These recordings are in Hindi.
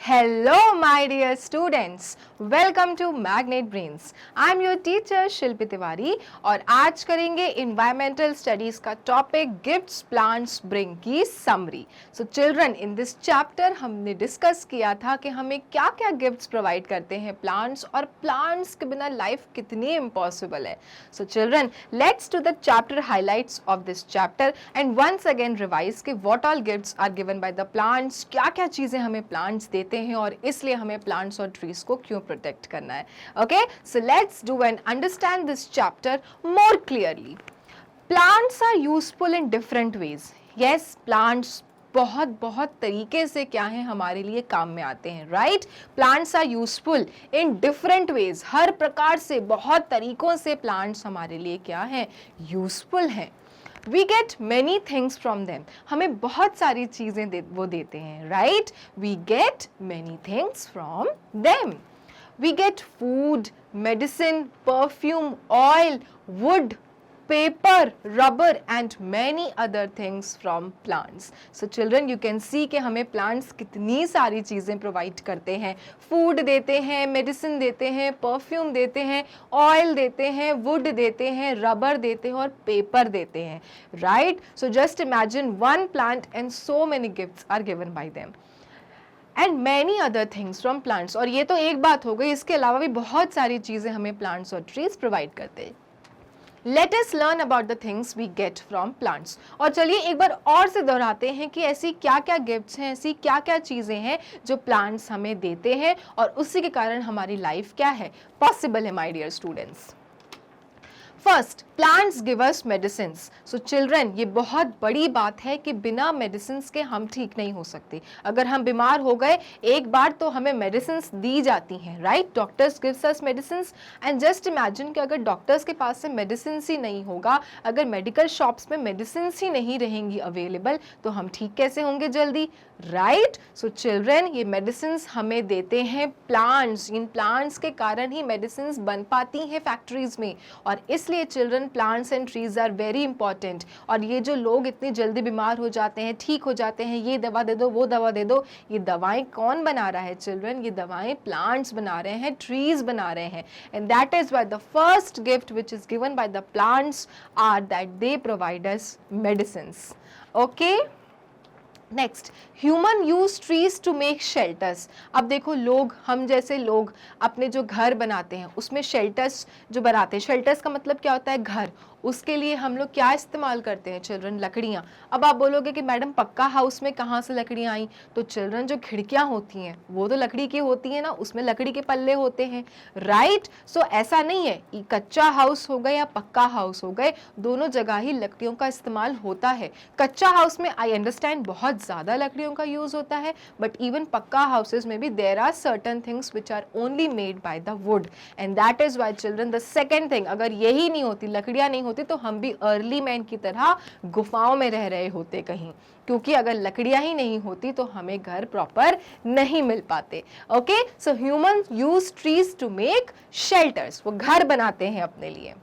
Hello, my dear students. Welcome to Magnet Brains. I am your teacher शिल्पी तिवारी और आज करेंगे environmental studies का topic gifts plants bring की summary. So children, in this chapter हमने discuss किया था कि हमें क्या क्या gifts provide करते हैं plants और plants के बिना life कितनी impossible है. So children, let's do the chapter highlights of this chapter and once again revise कि what all gifts are given by the plants, क्या क्या चीज़ें हमें plants देते हैं और इसलिए हमें प्लांट्स और ट्रीज को क्यों प्रोटेक्ट करना है. Okay, so let's do and understand this chapter more clearly. Plants are useful in different ways. Yes, plants बहुत तरीके से क्या है हमारे लिए काम में आते हैं. Right, plants are useful in different ways. हर प्रकार से बहुत तरीकों से प्लांट्स हमारे लिए क्या है, यूजफुल हैं. We get many things from them. हमें बहुत सारी चीज़ें वो देते हैं. Right? We get many things from them. We get food, medicine, perfume, oil, wood, paper, rubber and many other things from plants. So children, you can see कि हमें plants कितनी सारी चीज़ें provide करते हैं. Food देते हैं, medicine देते हैं, perfume देते हैं, oil देते हैं, wood देते हैं, rubber देते हैं और paper देते हैं. Right? So just imagine one plant and so many gifts are given by them. And many other things from plants. और ये तो एक बात हो गई, इसके अलावा भी बहुत सारी चीज़ें हमें plants और trees provide करते हैं. Let us learn about the things we get from plants. और चलिए एक बार और से दोहराते हैं कि ऐसी क्या क्या गिफ्ट्स हैं, ऐसी क्या क्या चीज़ें हैं जो प्लांट्स हमें देते हैं और उसी के कारण हमारी लाइफ क्या है, पॉसिबल है my dear students. First, plants give us medicines. So children, ये बहुत बड़ी बात है कि बिना मेडिसिन्स के हम ठीक नहीं हो सकते. अगर हम बीमार हो गए एक बार तो हमें मेडिसिन्स दी जाती हैं. Right, doctors gives us medicines and just imagine कि अगर डॉक्टर्स के पास से मेडिसिन्स ही नहीं होगा, अगर मेडिकल शॉप्स में मेडिसिन्स ही नहीं रहेंगी अवेलेबल, तो हम ठीक कैसे होंगे जल्दी. राइट, सो चिल्ड्रन, ये मेडिसिन्स हमें देते हैं प्लांट्स. इन प्लांट्स के कारण ही मेडिसिन्स बन पाती हैं फैक्ट्रीज में और इसलिए children plants and trees are very important. और ये जो लोग इतनी जल्दी बीमार हो जाते हैं, ठीक हो जाते हैं, ये दवा दे दो, वो दवा दे दो, ये दवाएं कौन बना रहा है चिल्ड्रन, ये दवाएं प्लांट्स बना रहे हैं, ट्रीज बना रहे हैं. And that is why the first gift which is given by the plants are that they provide us medicines. Okay, next, human use trees to make shelters. अब देखो, लोग, हम जैसे लोग अपने जो घर बनाते हैं उसमें शेल्टर्स जो बनाते हैं, शेल्टर्स का मतलब क्या होता है, घर. उसके लिए हम लोग क्या इस्तेमाल करते हैं चिल्ड्रन, लकड़ियाँ. अब आप बोलोगे कि मैडम पक्का हाउस में कहाँ से लकड़ियाँ आई, तो चिल्ड्रन जो खिड़कियाँ होती हैं वो तो लकड़ी की होती हैं ना, उसमें लकड़ी के पल्ले होते हैं. राइट, सो ऐसा नहीं है कच्चा हाउस हो गए या पक्का हाउस हो गए, दोनों जगह ही लकड़ियों का इस्तेमाल होता है. कच्चा हाउस में आई अंडरस्टैंड बहुत ज़्यादा लकड़ियों का यूज़ होता है, बट इवन पक्का हाउसेज में भी there are certain things which are only made by the wood. And that is why children the second thing, अगर यही नहीं होती, लकड़ियाँ नहीं होती, तो हम भी अर्ली मैन की तरह गुफाओं में रह रहे होते कहीं, क्योंकि अगर लकड़ियां ही नहीं होती तो हमें घर प्रॉपर नहीं मिल पाते. Okay, so human use trees to make shelters, वो घर बनाते हैं अपने लिए.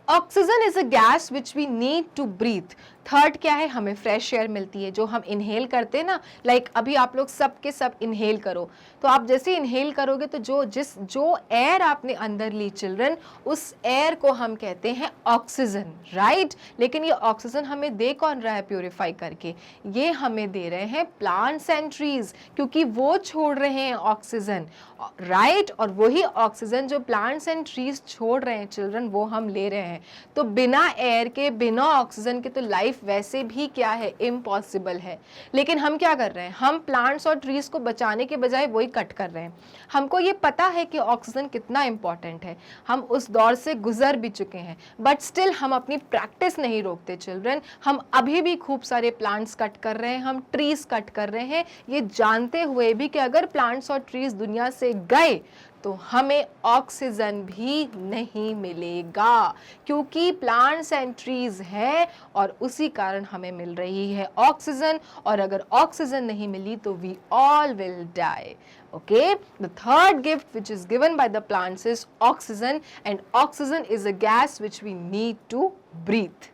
Oxygen is a gas which we need to breathe. Third क्या है, हमें फ्रेश एयर मिलती है जो हम इनहेल करते हैं ना. लाइक अभी आप लोग सब के सब इनहेल करो, तो आप जैसे इनहेल करोगे तो जो एयर आपने अंदर ली चिल्ड्रन, उस एयर को हम कहते हैं ऑक्सीजन. राइट, लेकिन ये ऑक्सीजन हमें दे कौन रहा है प्योरीफाई करके, ये हमें दे रहे हैं प्लांट्स एंड ट्रीज, क्योंकि वो छोड़ रहे हैं ऑक्सीजन. राइट, और वही ऑक्सीजन जो प्लांट्स एंड ट्रीज छोड़ रहे हैं चिल्ड्रन, वो हम ले रहे हैं. तो बिना एयर के, बिना ऑक्सीजन के तो लाइफ वैसे भी क्या है, इम्पॉसिबल है. लेकिन हम क्या कर रहे हैं, हम प्लांट्स और ट्रीज को बचाने के बजाय वही कट कर रहे हैं. हमको ये पता है कि ऑक्सीजन कितना इंपॉर्टेंट है, हम उस दौर से गुजर भी चुके हैं, बट स्टिल हम अपनी प्रैक्टिस नहीं रोकते चिल्ड्रन. हम अभी भी खूब सारे प्लांट्स कट कर रहे हैं, हम ट्रीज कट कर रहे हैं, ये जानते हुए भी कि अगर प्लांट्स और ट्रीज दुनिया से गए तो हमें ऑक्सीजन भी नहीं मिलेगा, क्योंकि प्लांट्स एंड ट्रीज है और उसी कारण हमें मिल रही है ऑक्सीजन. और अगर ऑक्सीजन नहीं मिली तो we all will die. Okay, the third gift which is given by the plants is oxygen, and oxygen is a gas which we need to breathe.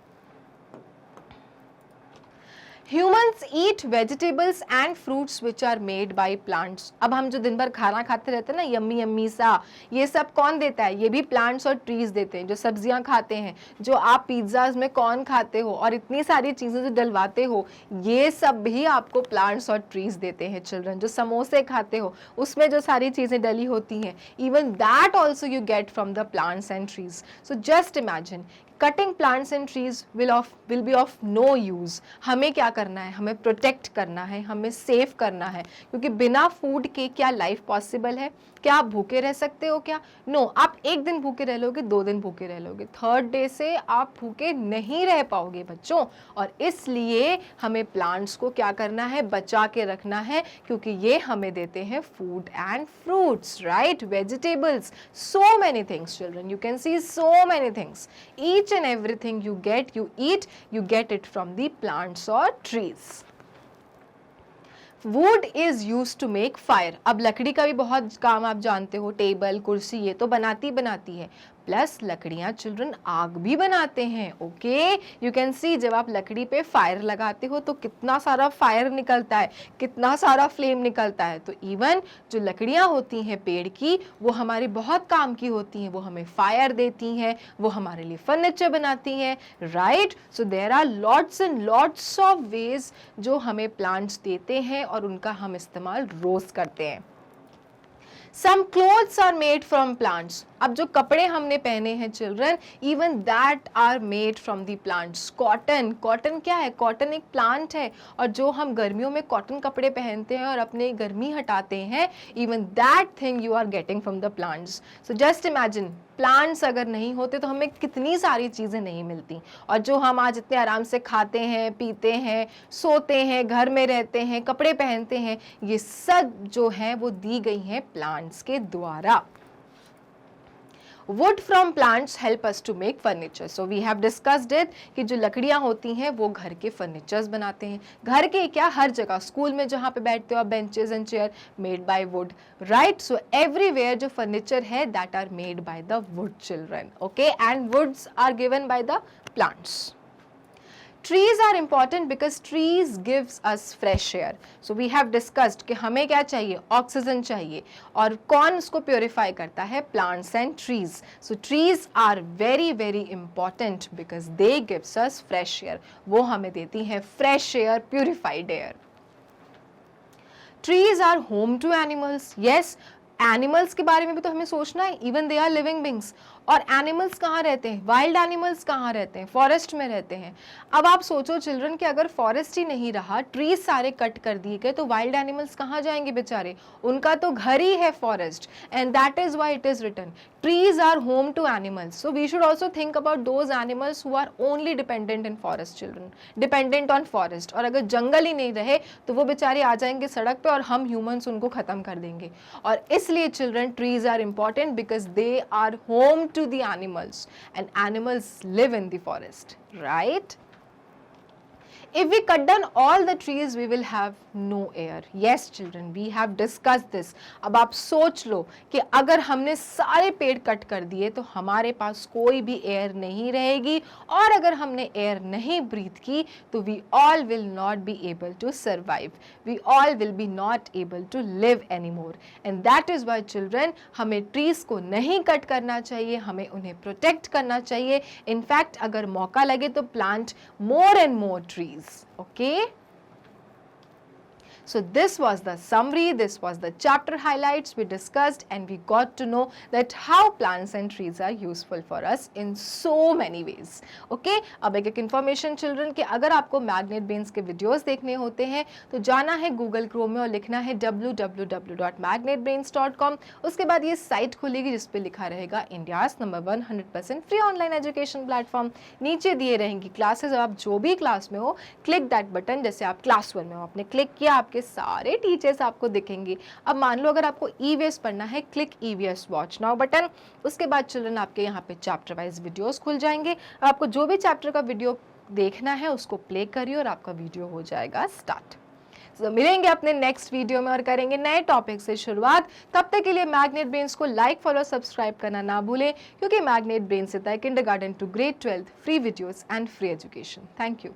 Humans eat vegetables and fruits which are made by plants. अब हम जो दिन भर खाना खाते रहते हैं ना, यम्मी यम्मी सा, ये सब कौन देता है? ये भी प्लांट्स और ट्रीज देते हैं। जो सब्जियां खाते हैं, जो आप पिज्जाज में कॉर्न खाते हो और इतनी सारी चीजें जो डलवाते हो, ये सब भी आपको प्लांट्स और ट्रीज देते हैं चिल्ड्रन। जो समोसे खाते हो उसमें जो सारी चीजें डली होती हैं, even that also you get from the plants and trees. So just imagine, cutting plants and trees will be of no use. हमें क्या करना है? हमें प्रोटेक्ट करना है, हमें सेव करना है, क्योंकि बिना फूड के क्या लाइफ पॉसिबल है? क्या आप भूखे रह सकते हो क्या? नो, आप एक दिन भूखे रह लोगे, 2 दिन भूखे रह लोगे, थर्ड डे से आप भूखे नहीं रह पाओगे बच्चों। और इसलिए हमें प्लांट्स को क्या करना है? बचा के रखना है, क्योंकि ये हमें देते हैं food and fruits, right? Vegetables, so many things children, you can see so many things. Each and everything you get, you eat, you get it from the plants or trees. Wood is used to make fire. अब लकड़ी का भी बहुत काम आप जानते हो, टेबल कुर्सी ये तो बनाती है, प्लस लकड़ियाँ चिल्ड्रन आग भी बनाते हैं। ओके, यू कैन सी, जब आप लकड़ी पे फायर लगाते हो तो कितना सारा फायर निकलता है, कितना सारा फ्लेम निकलता है। तो इवन जो लकड़ियाँ होती हैं पेड़ की, वो हमारे बहुत काम की होती हैं, वो हमें फायर देती हैं, वो हमारे लिए फर्नीचर बनाती हैं, right? So there are lots and lots of ways जो हमें प्लांट्स देते हैं और उनका हम इस्तेमाल रोज करते हैं। Some clothes are made from plants. अब जो कपड़े हमने पहने हैं children, even that are made from the plants. Cotton, cotton क्या है? कॉटन एक प्लांट है, और जो हम गर्मियों में कॉटन कपड़े पहनते हैं और अपने गर्मी हटाते हैं, even that thing you are getting from the plants. So just imagine, plants अगर नहीं होते तो हमें कितनी सारी चीज़ें नहीं मिलती, और जो हम आज इतने आराम से खाते हैं, पीते हैं, सोते हैं, घर में रहते हैं, कपड़े पहनते हैं, ये सब जो है वो दी गई हैं प्लांट्स के द्वारा। Wood from plants help us to make furniture. So we have discussed it कि जो लकड़ियाँ होती हैं वो घर के फर्नीचर्स बनाते हैं। घर के क्या, हर जगह, स्कूल में जहाँ पे बैठते हो आप, benches and chair made by wood, right? So everywhere जो फर्नीचर है that are made by the wood children, okay? And woods are given by the plants. Trees are important because trees gives us fresh air. So we have discussed कि हमें क्या चाहिए? ऑक्सीजन चाहिए, और कौन उसको प्योरीफाई करता है? plants and trees. So trees are very very important because they gives us fresh air. वो हमें देती हैं fresh air, purified air. Trees are home to animals. Yes, animals के बारे में भी तो हमें सोचना है, even they are living beings. और एनिमल्स कहाँ रहते हैं? वाइल्ड एनिमल्स कहाँ रहते हैं? फॉरेस्ट में रहते हैं। अब आप सोचो चिल्ड्रन कि अगर फॉरेस्ट ही नहीं रहा, ट्रीज सारे कट कर दिए गए, तो वाइल्ड एनिमल्स कहाँ जाएंगे बेचारे? उनका तो घर ही है forest, and that is why it is written trees are home to animals. So we should also think about those animals who are only dependent in forest children, dependent on forest. और अगर जंगल ही नहीं रहे तो वो बेचारे आ जाएंगे सड़क पे और हम humans उनको खत्म कर देंगे। और इसलिए children, trees are important because they are home to the animals, and animals live in the forest, right? If we cut down all the trees, we will have no air. Yes children, we have discussed this. अब आप सोच लो कि अगर हमने सारे पेड़ कट कर दिए तो हमारे पास कोई भी एयर नहीं रहेगी, और अगर हमने एयर नहीं ब्रीथ की तो we all will not be able to survive. We all will be not able to live anymore. And that is why children, हमें ट्रीज को नहीं कट करना चाहिए, हमें उन्हें प्रोटेक्ट करना चाहिए. In fact, अगर मौका लगे तो plant more and more trees. Okay? So this was the summary, this was the chapter highlights we discussed, and we got to know that how plants and trees are useful for us in so many ways. Okay? अब एक information children कि अगर आपको Magnet Brains के videos देखने होते हैं तो जाना है Google Chrome में और लिखना है www.magnetbrains.com. उसके बाद ये साइट खुलेगी जिस पे लिखा रहेगा India's number 100% free online education platform. नीचे दिए रहेंगी क्लासेस, आप जो भी क्लास में हो क्लिक दैट बटन. जैसे आप क्लास 1 में हो, आपने क्लिक किया, आपके सारे टीचर्स आपको दिखेंगे. अब मान लो अगर आपको ईवीएस पढ़ना है, click EVS watch now button. उसके बाद चिल्ड्रन आपके यहाँ पे चैप्टर वाइज वीडियोस खुल जाएंगे. आपको जो भी चैप्टर का वीडियो देखना है उसको प्ले करिए और आपका वीडियो हो जाएगा स्टार्ट. तो मिलेंगे अपने नेक्स्ट वीडियो में और करेंगे नए टॉपिक से शुरुआत. तब तक के लिए मैग्नेट ब्रेन्स को लाइक, फॉलो, सब्सक्राइब करना ना भूलें, क्योंकि मैग्नेट ब्रेन्स देता है kindergarten to grade 12 free videos and free education. Thank you.